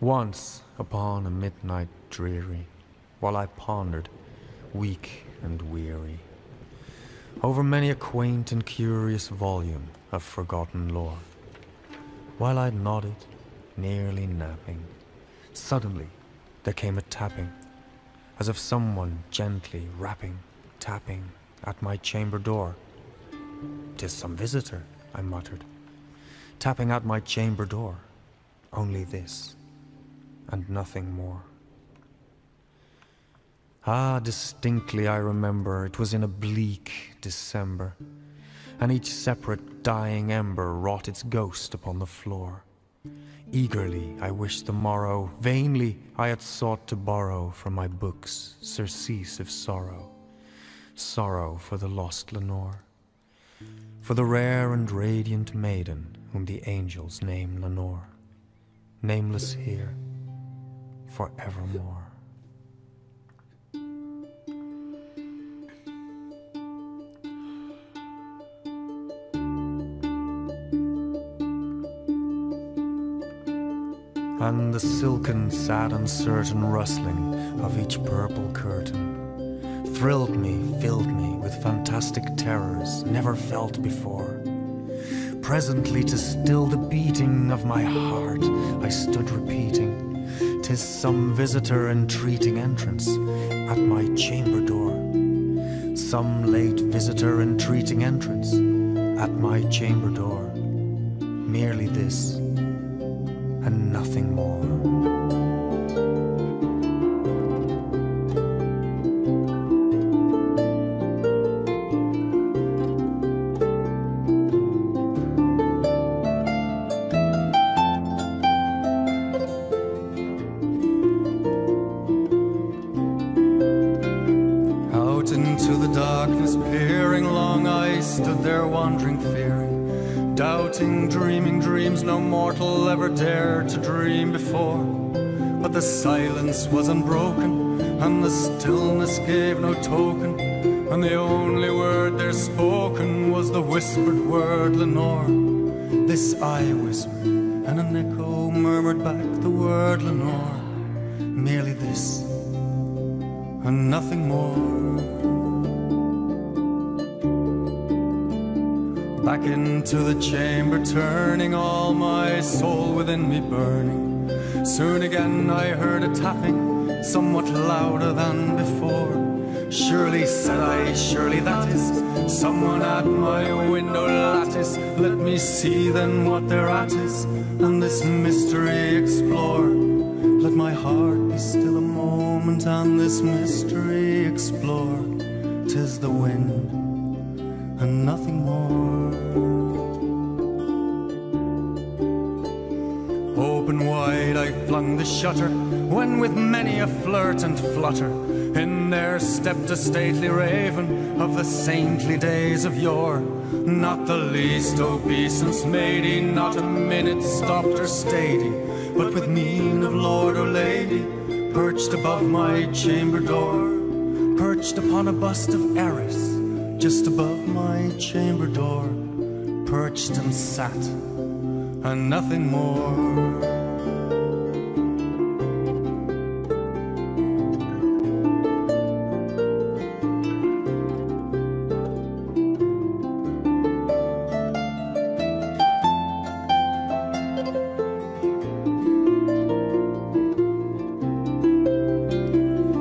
Once upon a midnight dreary, while I pondered, weak and weary, over many a quaint and curious volume of forgotten lore, while I nodded, nearly napping, suddenly there came a tapping, as of someone gently rapping, tapping at my chamber door. "'Tis some visitor," I muttered, "tapping at my chamber door. Only this, and nothing more." Ah, distinctly I remember it was in a bleak December, and each separate dying ember wrought its ghost upon the floor. Eagerly I wished the morrow, vainly I had sought to borrow from my books surcease of sorrow, sorrow for the lost Lenore, for the rare and radiant maiden whom the angels name Lenore, nameless here forevermore. And the silken, sad, uncertain rustling of each purple curtain thrilled me, filled me with fantastic terrors never felt before. Presently, to still the beating of my heart, I stood repeating, "'Tis some visitor entreating entrance at my chamber door. Some late visitor entreating entrance at my chamber door. Merely this, and nothing more." Out into the darkness peering, long I stood there wandering, fearing, doubting, dreaming dreams no mortal ever dared to dream before. But the silence was unbroken, and the stillness gave no token, and the only word there spoken was the whispered word Lenore. This I whispered, and an echo murmured back the word Lenore. Merely this, and nothing more. Back into the chamber turning, all my soul within me burning. Soon again I heard a tapping, somewhat louder than before. "Surely," said I, "surely that is someone at my window lattice. Let me see then what thereat is, and this mystery explore. Let my heart be still a moment, and this mystery explore. 'Tis the wind, and nothing more." Open wide I flung the shutter, when with many a flirt and flutter in there stepped a stately raven of the saintly days of yore. Not the least obeisance made he, not a minute stopped or stayed he, but with mien of lord or lady perched above my chamber door, perched upon a bust of Eris just above my chamber door, perched and sat, and nothing more.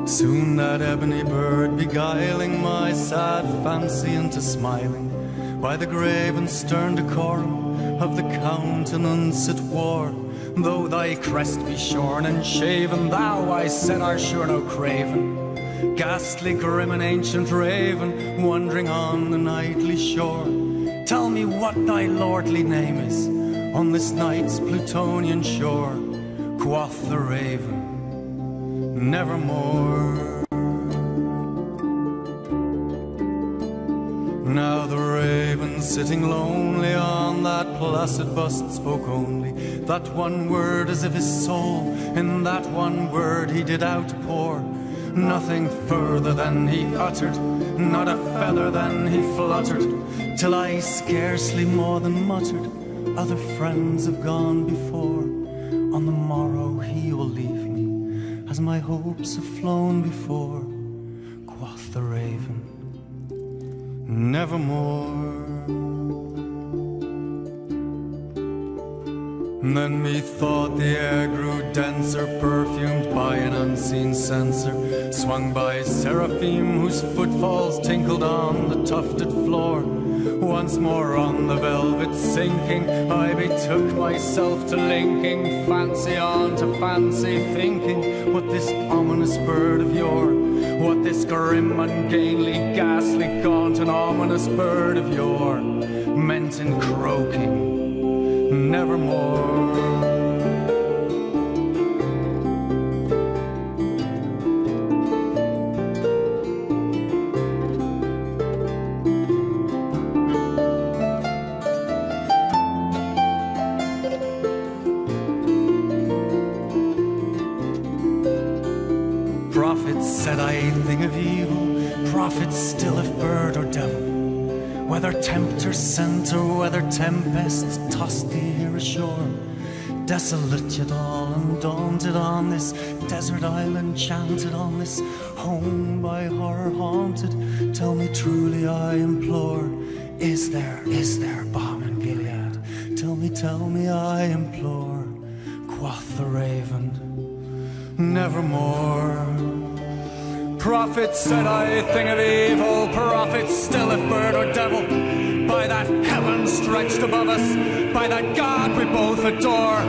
Soon that ebony bird beguiling my sad fancy into smiling, by the grave and stern decorum of the countenance it wore. "Though thy crest be shorn and shaven, thou," I said, "art sure no craven, ghastly, grim and ancient raven, wandering on the nightly shore. Tell me what thy lordly name is on this night's Plutonian shore." Quoth the raven, "Nevermore." Now the raven, sitting lonely on that placid bust, spoke only that one word, as if his soul in that one word he did outpour. Nothing further than he uttered, not a feather than he fluttered, till I scarcely more than muttered, "Other friends have gone before." on the morrow he will leave me, as my hopes have flown before, quoth the raven, nevermore. Then methought the air grew denser, perfumed by an unseen censer, swung by seraphim whose footfalls tinkled on the tufted floor. Once more on the velvet sinking, I betook myself to linking fancy on to fancy, thinking what this ominous bird of yore, what this grim, ungainly, ghastly, gaunt and ominous bird of yore meant in croaking nevermore. Prophets said I a thing of evil, prophets still if bird or devil, whether tempter sent or whether tempests tossed thee here ashore, desolate yet all undaunted on this desert island, chanted on this home by horror haunted. Tell me truly, I implore, is there balm in Gilead? Tell me, I implore, quoth the raven, nevermore. Prophets said I a thing of evil, prophets still if bird or devil, by that heaven stretched above us, by that God we both adore,